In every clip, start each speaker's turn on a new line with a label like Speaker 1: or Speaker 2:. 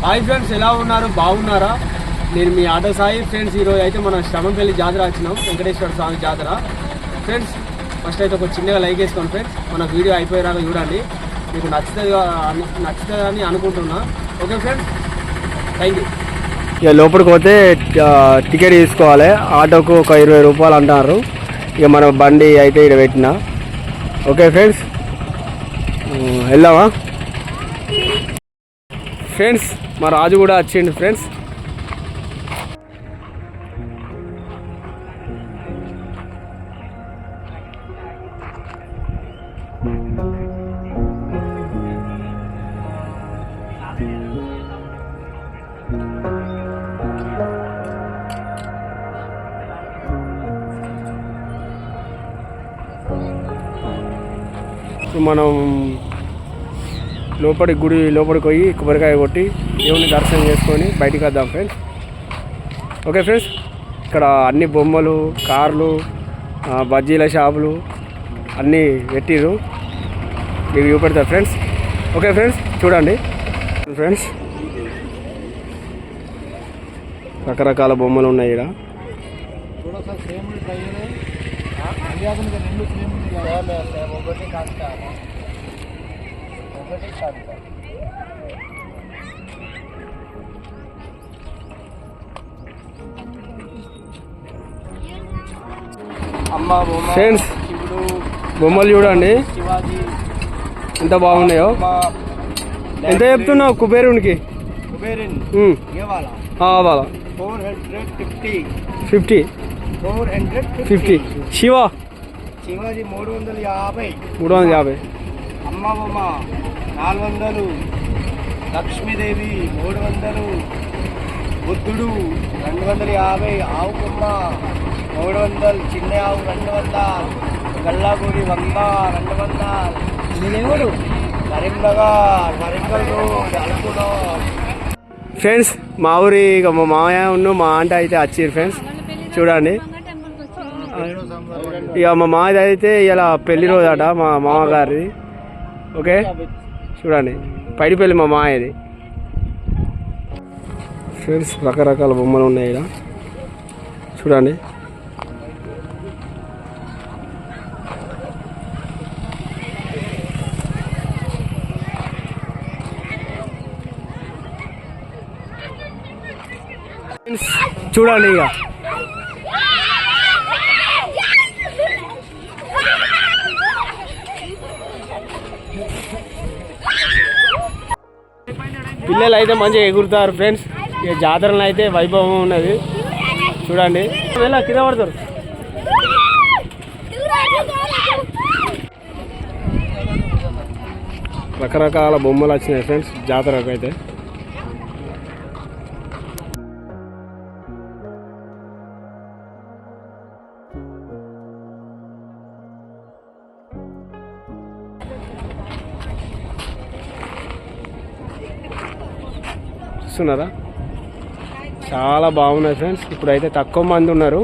Speaker 1: Hi friends, ఎలా ఉన్నారు? బాగున్నారా? నేను మీ ఆటో సాయి ఫ్రెండ్స్. ఈరోజు అయితే మనం శ్రమంపల్లి జాతర వచ్చినాం, వెంకటేశ్వర స్వామి జాతర ఫ్రెండ్స్. ఫస్ట్ అయితే ఒక చిన్నగా లైక్ వేసుకోండి ఫ్రెండ్స్. మన వీడియో అయిపోయేలాగా చూడండి, మీకు నచ్చుతుందని అనుకుంటున్నా. Okay friends, thank you. ఇక లోపలికి పోతే టికెట్ తీసుకోవాలి. ఆటోకు ఒక 20 రూపాయలు అంటున్నారు. ఇక మన బండి అయితే ఇక్కడ పెట్టిన. ఓకే ఫ్రెండ్స్, వెళ్దామా ఫ్రెండ్స్? మా రాజు కూడా వచ్చిండు ఫ్రెండ్స్. మనం గుడి లోపలికి పోయి కొబ్బరికాయ కొట్టి దేవుని దర్శనం చేసుకొని బయటికి వద్దాం ఫ్రెండ్స్. ఓకే ఫ్రెండ్స్, ఇక్కడ అన్ని బొమ్మలు, కార్లు, బజ్జీల షాపులు అన్నీ పెట్టిర్రు, మీకు చూపెడతారు ఫ్రెండ్స్. ఓకే ఫ్రెండ్స్, చూడండి ఫ్రెండ్స్, రకరకాల బొమ్మలు ఉన్నాయి ఇక్కడ. ఫ్రెండ్స్, బొమ్మలు చూడండి ఎంత బాగున్నాయో. ఎంత చెప్తున్నావు కుబేరునికి? 50.
Speaker 2: శివాజీ 350. అమ్మ బొమ్మ 400. లక్ష్మీదేవి 300. బుద్ధుడు 250. ఆవు కొమ్మ 300. చిన్న ఆవు 200. గల్లాగుడి 100. 200. కరీంనగర్ అలుకులో.
Speaker 1: ఫ్రెండ్స్, మా ఊరి ఇక మా మామయ్య ఉన్న మా ఆంట అయితే వచ్చిర్రు ఫ్రెండ్స్. చూడండి, ఇక మా మామయ్య అయితే ఇలా పెళ్లి రోజు అట మా మామగారిది. ఓకే చూడండి, పైడిపల్లి మా మామయ్యది ఫ్రెండ్స్. రకరకాల బొమ్మలు ఉన్నాయి ఇక్కడ చూడండి. చూడండి ఇక పిల్లలు అయితే మంచిగా ఎగురుతారు ఫ్రెండ్స్. ఇక జాతరలో అయితే వైభవం ఉన్నది చూడండి. వెళ్ళా కింద పడతారు. రకరకాల బొమ్మలు వచ్చినాయి ఫ్రెండ్స్ జాతరకు అయితే. చూస్తున్నారా, చాలా బాగున్నాయి ఫ్రెండ్స్. ఇప్పుడైతే తక్కువ మంది ఉన్నారు,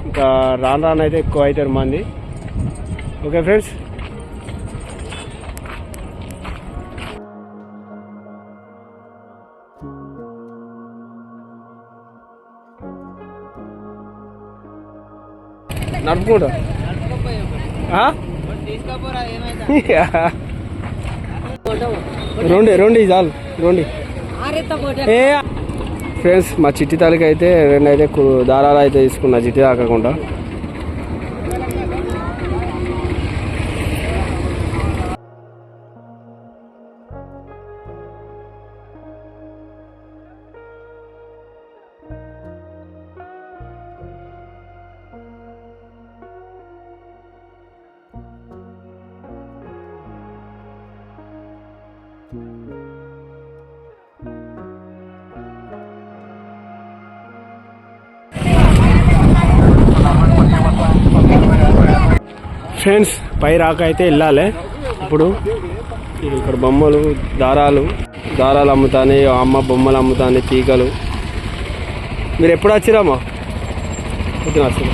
Speaker 1: ఇంకా రాను అయితే ఎక్కువ అవుతారు మంది. ఓకే ఫ్రెండ్స్, నడుపుకుంటా రెండు చాలు రెండు. ఫ్రెండ్స్, మా చిట్టి తల్లికి అయితే 2 అయితే దారాలు అయితే తీసుకున్నా చిట్టి తాకకుండా. ఫ్రెండ్స్, పై రాక అయితే వెళ్ళాలి. ఇప్పుడు ఇక్కడ బొమ్మలు, దారాలు అమ్ముతాయి, అమ్మ బొమ్మలు అమ్ముతాయి, తీగలు. మీరు ఎప్పుడు వచ్చిరామా? పొద్దున వచ్చి.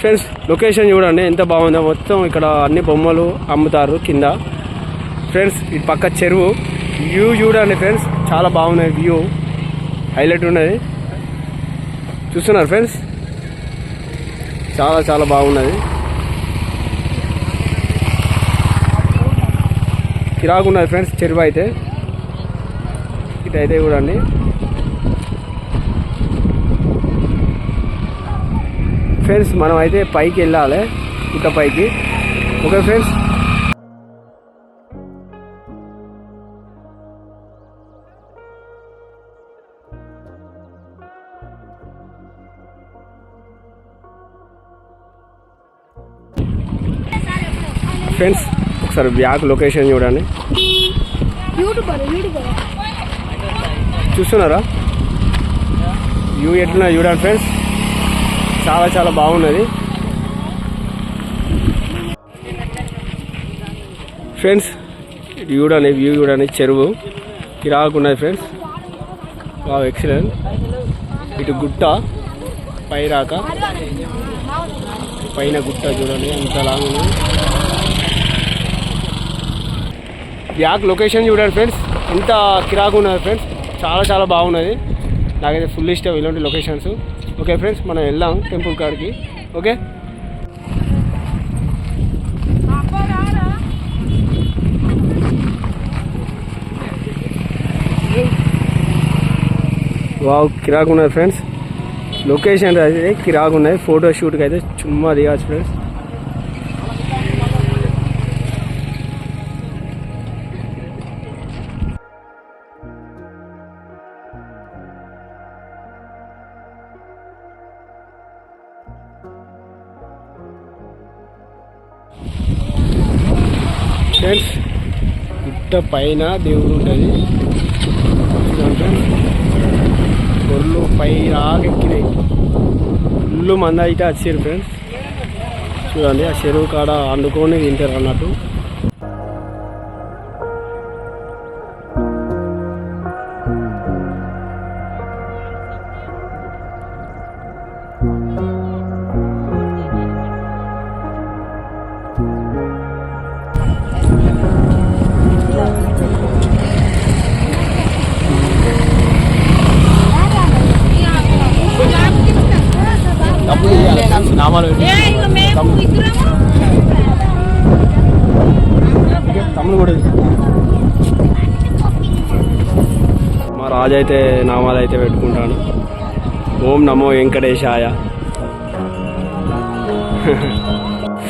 Speaker 1: ఫ్రెండ్స్, లొకేషన్ చూడండి ఎంత బాగుందో. మొత్తం ఇక్కడ అన్ని బొమ్మలు అమ్ముతారు కింద. ఫ్రెండ్స్ ఇటు పక్క చెరువు వ్యూ చూడండి ఫ్రెండ్స్, చాలా బాగున్నది వ్యూ, హైలైట్ ఉన్నది. చూస్తున్నారు ఫ్రెండ్స్, చాలా చాలా బాగున్నది. కిరాకున్నది ఫ్రెండ్స్ చెరువు అయితే. ఇటైతే చూడండి. ఫ్రెండ్స్ మనం అయితే పైకి వెళ్ళాలి, గుట్ట పైకి. Okay friends. ఫ్రెండ్స్ ఒకసారి బ్యాక్ లొకేషన్ చూడండి. చూస్తున్నారా వ్యూ ఎట్లా చూడండి ఫ్రెండ్స్, చాలా చాలా బాగున్నది. ఫ్రెండ్స్ ఇటు చూడండి, వ్యూ చూడండి, చెరువు కిరాకున్నది ఫ్రెండ్స్, బాగా ఎక్సలెంట్. ఇటు గుట్ట పైరాక, పైన గుట్ట చూడండి ఎంత లాంగ్ ఉంది. బ్యాక్ లొకేషన్ చూడండి ఫ్రెండ్స్, ఎంత కిరాకు ఉన్నది ఫ్రెండ్స్, చాలా చాలా బాగున్నది. నాకైతే ఫుల్ ఇష్టం ఇలాంటి లొకేషన్స్. ఓకే ఫ్రెండ్స్ మనం వెళ్దాం టెంపుల్ కాడికి. ఓకే వావ్ కిరాకు ఉన్నది ఫ్రెండ్స్, లొకేషన్ అయితే కిరాకు ఉన్నది. ఫోటో షూట్కి అయితే చుమ్మా దిగచ్చు ఫ్రెండ్స్. ఫ్రెండ్స్ గుట్ట పైన దేవుడు ఉంటుంది. గొర్రెలు పై రాకెక్కినాయి, ఫుల్ మంద అయితే వచ్చారు ఫ్రెండ్స్. చూడండి ఆ చెరువు కాడ వండుకొని తింటారు అన్నట్టు. తమ్ముడు కూడా మా రాజు అయితే నామాలు అయితే పెట్టుకుంటాను. ఓం నమో వెంకటేశాయ.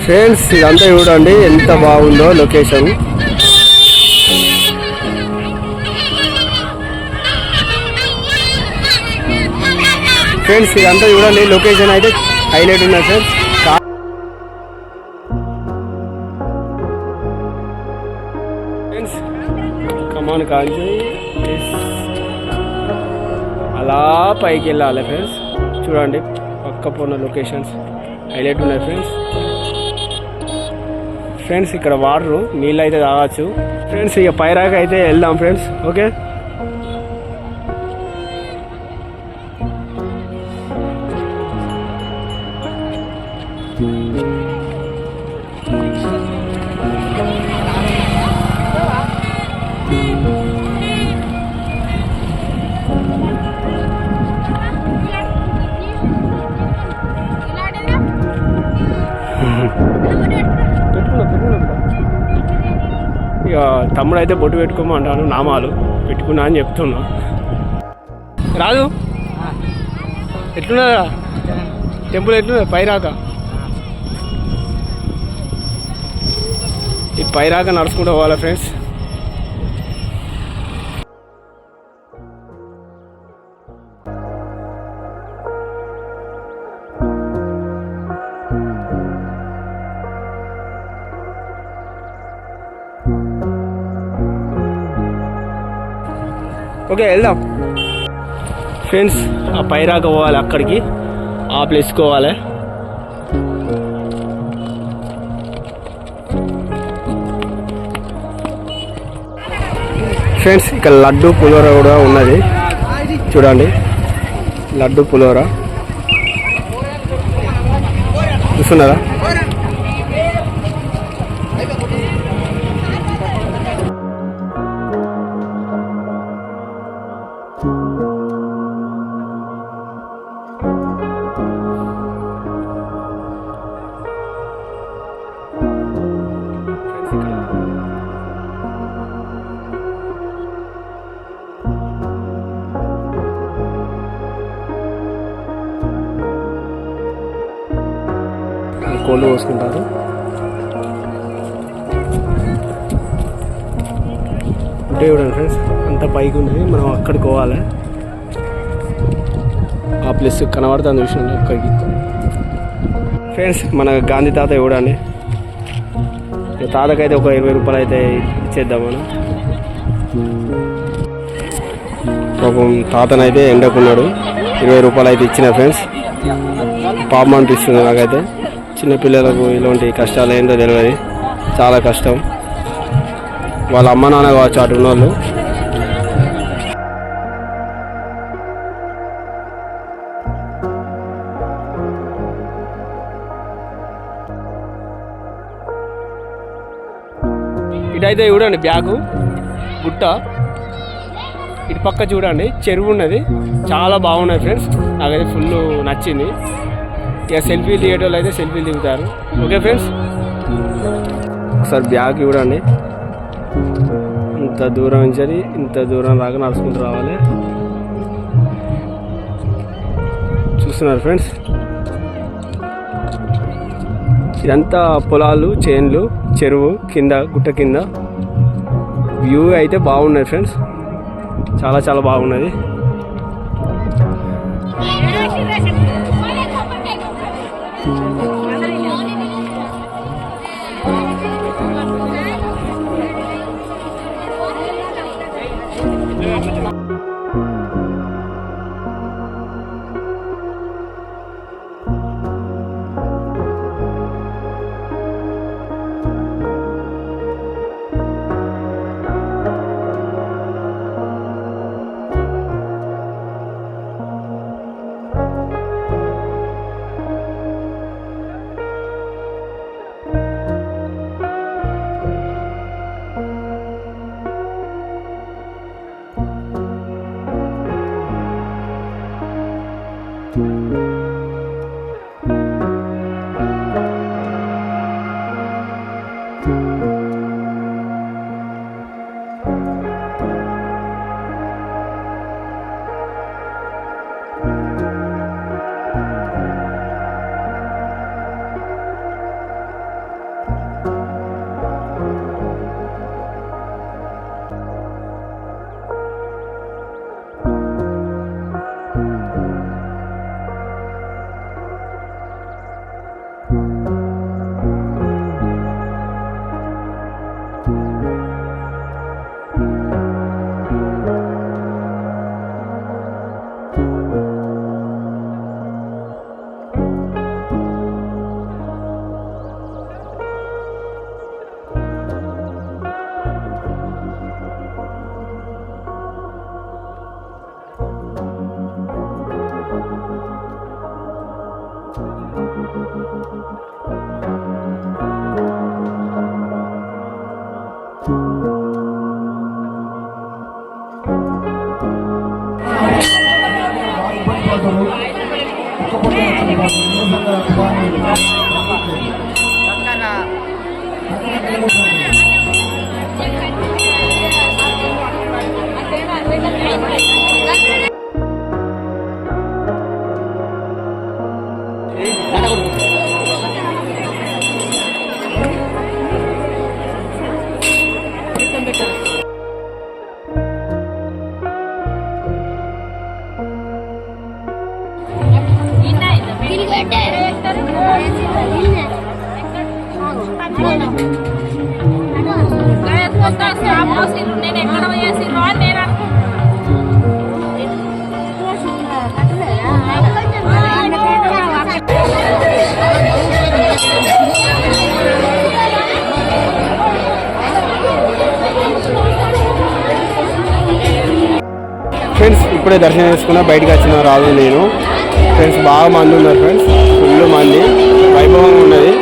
Speaker 1: ఫ్రెండ్స్ ఇదంతా చూడండి ఎంత బాగుందో లొకేషన్. ఫ్రెండ్స్ ఇదంతా చూడండి లొకేషన్ అయితే హైలైట్ ఉన్నది ఫ్రెండ్స్. ఫ్రెండ్స్ కమాన్ కాంచి అలా పైకి వెళ్ళాలి ఫ్రెండ్స్. చూడండి పక్క పోన్న లొకేషన్స్ హైలైట్ ఉన్నాయి ఫ్రెండ్స్. ఫ్రెండ్స్ ఇక్కడ వాటరు నీళ్ళు అయితే తాగచ్చు ఫ్రెండ్స్. ఇక పైరాక అయితే వెళ్దాం ఫ్రెండ్స్. ఓకే ఇక తమ్ముడు అయితే బొట్టు పెట్టుకోమంటాను, నామాలు పెట్టుకున్నా అని చెప్తున్నా. రాదు ఎట్లున్నదా టెంపుల్, ఎట్లున్నది పైరాక? ఈ పైరాక నడుచుకుంటూ పోవాలి ఫ్రెండ్స్. ఓకే వెళ్దాం ఫ్రెండ్స్. ఆ పైరాక పోవాలి, అక్కడికి ఆ ప్లేస్కి పోవాలి. ఫ్రెండ్స్ ఇక్కడ లడ్డు పులిహోర కూడా ఉన్నది చూడండి, లడ్డు పులిహోర చూస్తున్నారా? కోళ్ళు పోసుకుంటారు. అంటే చూడండి ఫ్రెండ్స్, అంత పైకి ఉన్నది, మనం అక్కడికి పోవాలి. ఆ ప్లేస్ కనబడుతుంది చూసినా అక్కడికి. ఫ్రెండ్స్ మన గాంధీ తాత చూడండి, తాతకైతే ఒక 20 రూపాయలు అయితే ఇచ్చేద్దాం మనం. పాపం తాతనైతే ఎండకున్నాడు, 20 రూపాయలు అయితే ఇచ్చిన ఫ్రెండ్స్. పాపం అనిపిస్తుంది నాకైతే. చిన్నపిల్లలకు ఇలాంటి కష్టాలు ఏంటో తెలియదు, చాలా కష్టం. వాళ్ళ అమ్మ నాన్న కావచ్చు అటు ఉన్నోళ్ళు. ఇటైతే చూడండి బ్యాగు గుట్ట, ఇటు పక్క చూడండి చెరువు ఉన్నది, చాలా బాగున్నది ఫ్రెండ్స్. నాకైతే ఫుల్ నచ్చింది. ఇక సెల్ఫీలు దిగేటోళ్ళు అయితే సెల్ఫీలు దిగుతారు. ఓకే ఫ్రెండ్స్, ఒకసారి బ్యాగ్ చూడండి, ఇంత దూరం నుంచి ఇంత దూరం రాగా నడుచుకుంటూ రావాలి. చూస్తున్నారు ఫ్రెండ్స్, ఇదంతా పొలాలు, చేన్లు, చెరువు కింద, గుట్ట కింద వ్యూ అయితే బాగున్నది ఫ్రెండ్స్, చాలా చాలా బాగున్నది.
Speaker 3: నేను ఎక్కడ పోయేసిరో అని నేను
Speaker 1: ఫ్రెండ్స్ ఇప్పుడే దర్శనం చేసుకున్నా, బయటకు వచ్చిన రాదు నేను. ఫ్రెండ్స్ బాగా మంది ఉన్నారు ఫ్రెండ్స్, ఫుల్ మంది, వైభవం ఉన్నది.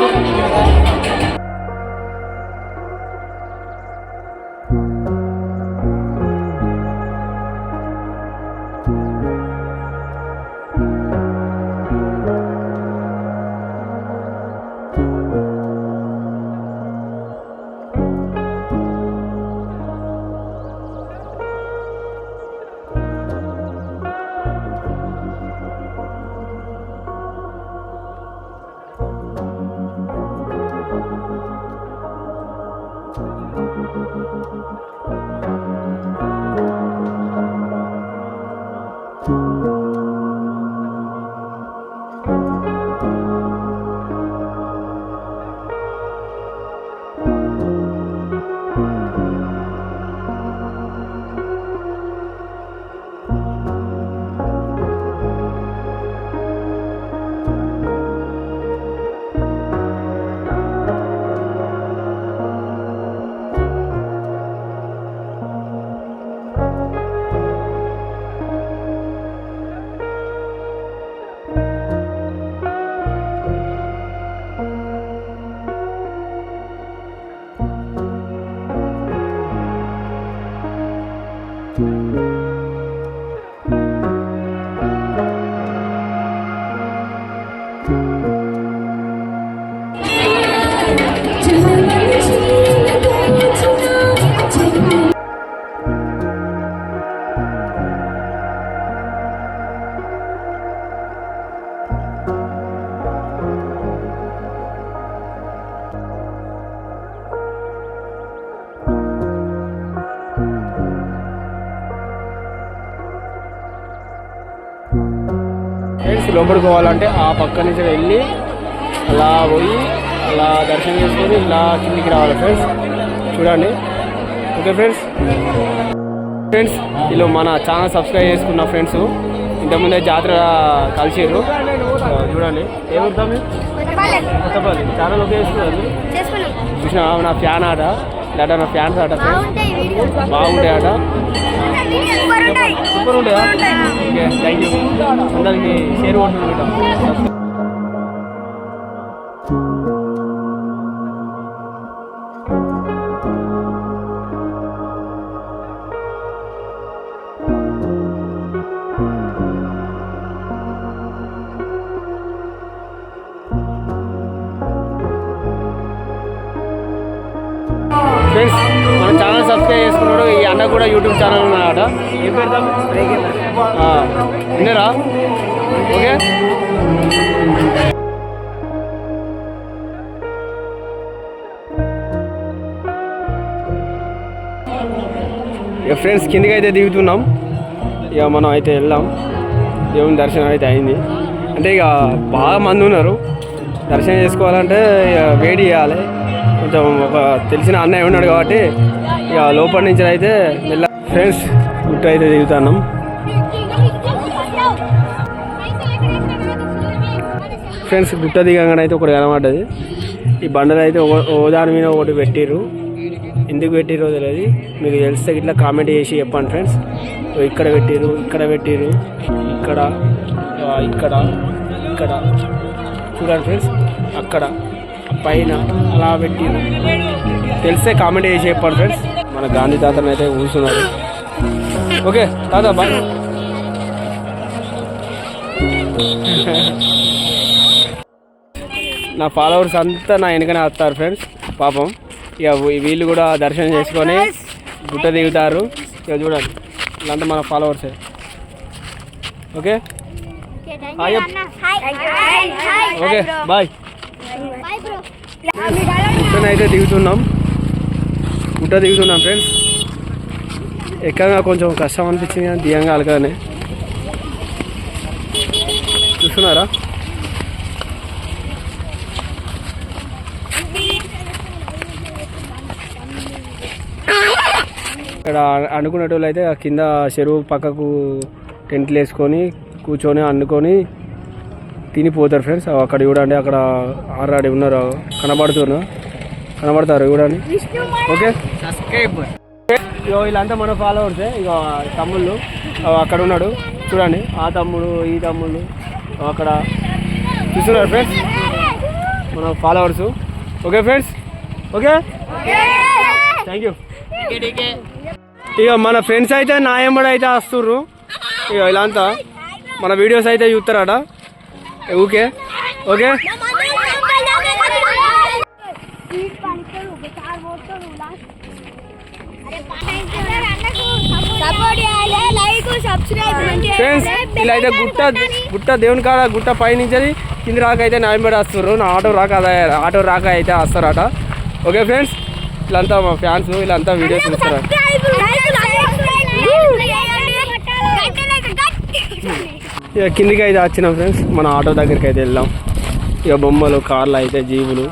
Speaker 1: ఫ్రెండ్స్. లోపలికి పోవాలంటే ఆ పక్క నుంచి వెళ్ళి అలా పోయి అలా దర్శనం చేసుకొని ఇలా కిందికి రావాలి ఫ్రెండ్స్. చూడండి. Okay friends. ఫ్రెండ్స్ వీళ్ళు మన ఛానల్ సబ్స్క్రైబ్ చేసుకున్న ఫ్రెండ్స్ ఇంతకుముందే జాతర కలిసిర్రు. చూడండి. ఏమవుతాం కొత్తపల్లి ఛానల్ ఓకే చేసుకున్నారు. చూసిన నా ఫ్యాన్ ఆట లేదా నా ఫ్యాన్స్ ఆట బాగుంటాయి ఆట. సూపర్ ఉంటాయా? Okay thank you. అందరికి షేర్ కొట్టుకుంటాం. ఫ్రెండ్స్ మన ఛానల్ సబ్స్క్రైబ్ చేసుకున్నాడు. ఈ అన్న కూడా యూట్యూబ్ ఛానల్ ఉన్నాడట. ఏం పెడతాం విన్నరా? ఓకే ఇక ఫ్రెండ్స్ కిందికి అయితే దిగుతున్నాం. ఇక మనం అయితే వెళ్దాం. దేవుని దర్శనం అయితే అయింది. అంటే ఇక బాగా మంది ఉన్నారు. దర్శనం చేసుకోవాలంటే ఇక వెయిట్ చేయాలి. కొంచెం ఒక తెలిసిన అన్నయ్య ఉన్నాడు కాబట్టి ఇక లోపల నుంచి అయితే వెళ్ళా. ఫ్రెండ్స్ గుట్ట అయితే దిగుతున్నాం. ఫ్రెండ్స్ గుట్ట దిగంగానే అయితే ఒకటి కనబడ్డది. ఈ బండలు అయితే ఓ దాని మీద ఒకటి పెట్టిర్రు. ఎందుకు పెట్టిరో తెలియదు. మీకు తెలిస్తే ఇట్లా కామెంట్ చేసి చెప్పండి ఫ్రెండ్స్. ఇక్కడ పెట్టిర్రు, ఇక్కడ పెట్టిర్రు, ఇక్కడ ఇక్కడ ఇక్కడ చూడండి ఫ్రెండ్స్. అక్కడ పైన అలా పెట్టిర్రు. తెలిస్తే కామెంట్ చేసి చెప్పండి ఫ్రెండ్స్. మన గాంధీ తాతను అయితే కూర్చున్నారు. ఓకే తాత బాయ్. నా ఫాలోవర్స్ అంతా నా వెనకనే వస్తారు ఫ్రెండ్స్. పాపం ఇక వీళ్ళు కూడా దర్శనం చేసుకొని గుట్ట దిగుతారు. ఇక చూడండి వీళ్ళంతా మన ఫాలోవర్సే. Okay okay boy. గుట్టనైతే దిగుతున్నాం. గుట్ట దిగుతున్నాం ఫ్రెండ్స్. ఎక్కగా కొంచెం కష్టం అనిపించింది కానీ దిగంగా అలకనే చూస్తున్నారా. ఇక్కడ అనుకునేటోళ్ళు అయితే కింద చెరువు పక్కకు టెంట్లు వేసుకొని కూర్చొని వండుకొని తినిపోతారు ఫ్రెండ్స్. అక్కడ చూడండి అక్కడ ఆల్రెడీ ఉన్నారు కనబడతారు చూడండి. ఓకే ఇక వీళ్ళంతా మన ఫాలోవర్సే. ఇక తమ్ముళ్ళు అక్కడ ఉన్నాడు చూడండి. ఆ తమ్ముడు ఈ తమ్ముళ్ళు అక్కడ చూస్తున్నారు ఫ్రెండ్స్ మన followers. Okay friends. Okay thank you. ఇక మన ఫ్రెండ్స్ అయితే నా ఎంబడి అయితే వస్తుర్రు. ఇక వీళ్ళంతా మన వీడియోస్ అయితే చూస్తారట. ఓకే ఓకే ఫ్రెండ్స్ ఇలా అయితే గుట్ట దేవుని కాడ గుట్ట పై నుంచి కింది రాక అయితే నా ఎంబడి వస్తుర్రు. నా ఆటో రాక అయితే వస్తారట. ఓకే ఫ్రెండ్స్ వీళ్ళంతా మా ఫ్యాన్స్. వీళ్ళంతా వీడియోస్ చూస్తారు. ఇక కిందికి అయితే వచ్చినాం ఫ్రెండ్స్. మన ఆటో దగ్గరికి అయితే వెళ్దాం. ఇక బొమ్మలు కార్లు అయితే జీబులు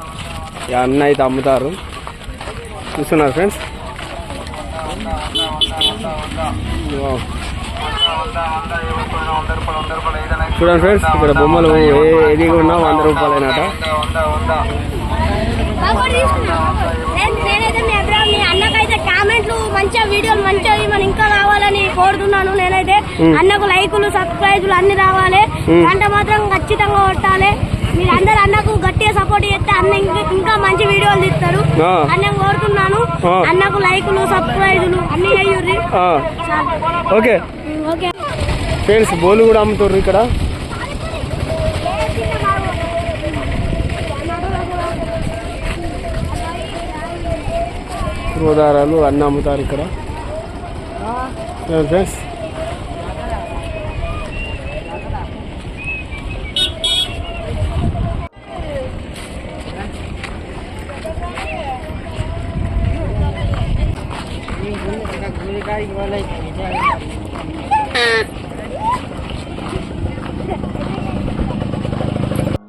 Speaker 1: ఇక అన్నీ అయితే అమ్ముతారు చూస్తున్నారు ఫ్రెండ్స్. చూడండి ఫ్రెండ్స్ ఇక్కడ బొమ్మలు ఏది ఉన్నా 100 రూపాయలైనట.
Speaker 3: అన్నకైతే కామెంట్లు మంచిగా వీడియోలు మంచిగా మనం ఇంకా రావాలని కోరుతున్నాను. నేనైతే అన్నకు లైకులు సబ్స్క్రైబులు అన్ని రావాలి. అంటే మాత్రం ఖచ్చితంగా కొట్టాలి. మీరు అందరు అన్నకు గట్టిగా సపోర్ట్ చేస్తే అన్న ఇంకా మంచి వీడియోలు తీస్తారు. అన్న కోరుతున్నాను. అన్నకు లైకులు సబ్స్క్రైబులు అన్ని అయ్యుర్రి.
Speaker 1: ఓకే
Speaker 3: ఓకే
Speaker 1: ఫ్రెండ్స్ బోలు కూడా అమ్ముతారు ఇక్కడ. గోదారాలు అన్నీ అమ్ముతారు ఇక్కడ ఫ్రెండ్స్.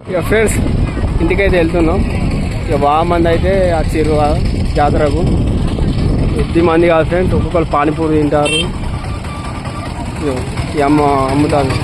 Speaker 1: ఇక ఫ్రెండ్స్ ఇంటికైతే వెళ్తున్నాం. ఇక బాగా మంది అయితే వచ్చిర్రు జాతరకు. కొద్ది మంది కాదు ఫ్రెండ్స్, ఒక్కొక్కరు పానీపూరి తింటారు. ఈ అమ్మ అమ్ముతాను.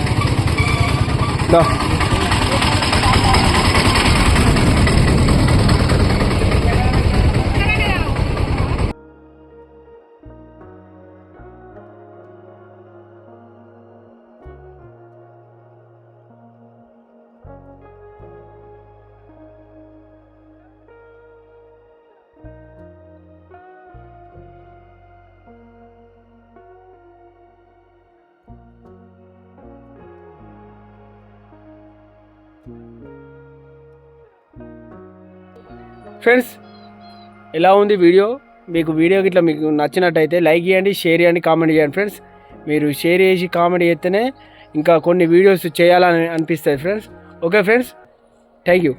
Speaker 1: ఫ్రెండ్స్ ఎలా ఉంది వీడియో? మీకు వీడియో గిట్లా మీకు నచ్చినట్టయితే లైక్ చేయండి, షేర్ చేయండి, కామెంట్ చేయండి ఫ్రెండ్స్. మీరు షేర్ చేసి కామెంట్ చేస్తేనే ఇంకా కొన్ని వీడియోస్ చేయాలని అనిపిస్తుంది friends. Okay friends, thank you.